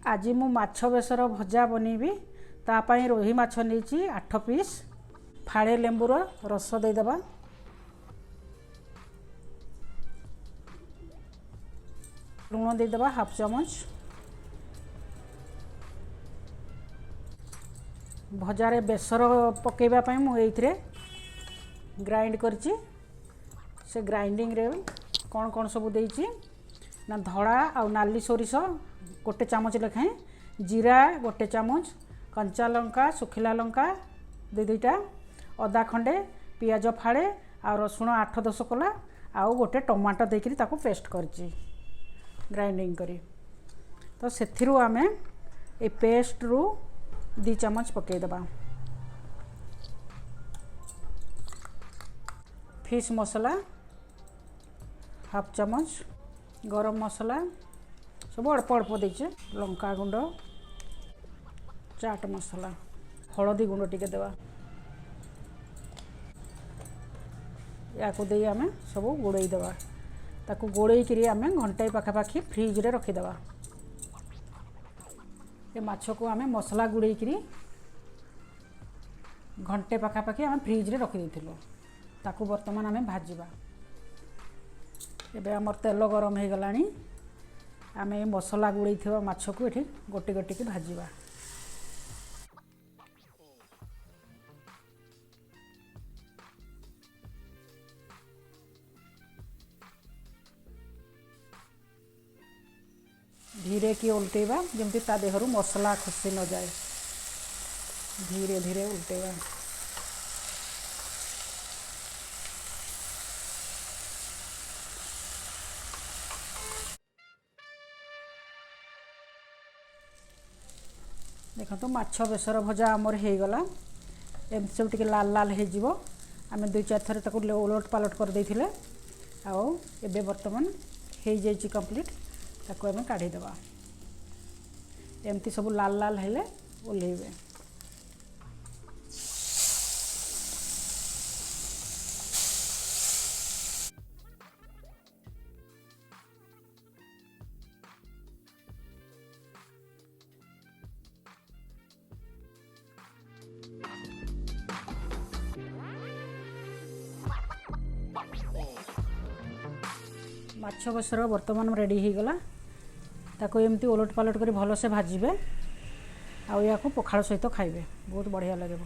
आज मु माछ बेसर भजा बनैबी तापाई रोही माछ नहीं 8 पीस फाड़े लेंबूर रस देदेबा लुण देदेबा हाफ चमच भजारे बेसर पकेबा मुझे ग्राइंड करची से ग्राइंडिंग रे कौन कौन सब देइची ना धड़ा आ नाली सोरिष गोटे चामच लेखाएं जीरा गोटे चामच कंचा लंका सुखिला लंका दुईटा अदा खंडे पियाज फाड़े आ रसुण 8-10 कला आउ गोटे टमाटो देकरी ताको पेस्ट करची ग्राइंडिंग करी तो सेथिरु आमे ए पेस्ट रु 2 चामच पकई देबा फिश मसला हाफ चामच गरम मसला सब अल्प अल्प देचे लंका गुंड चाट मसला हलदी गुंड टिके देवा या को दे आमे सब गोड़े देवा ताकू गोड़े करी आमे घंटे पाखापाखी फ्रिज रे रखी देवा ए माछ को आमे मसला गुड़े करी घंटे पाखापाखी आमे फ्रिज रे रखी देथिलो ताकू वर्तमान आमे भाजीबा एबे हमर तेल गरम हो गलानी आमे मसला गुड़े थिबा माछ को एठी गोटी गोटी के भाजीबा धीरे की उल्टेबा जमती ता देहरु मसला खसी न जाए धीरे धीरे उल्टेबा देखो तो माछ बेसर भजा आमर हो गला एमती सब टिके लाल लाल हो जिवो आमे 2-4 थर ताको उलट पालट कर देथिले आउ एबे वर्तमान हो जाइछि कंप्लीट ताको आमे काढी देबा एमती सब लाल लाल हेले ओलेबे माछ बेसर वर्तमान रेडी हो गला ताको एमती ओलट पालट कर भल से भाजबे आ या को पखाड़ सहित खाइबे बहुत बढ़िया लगे।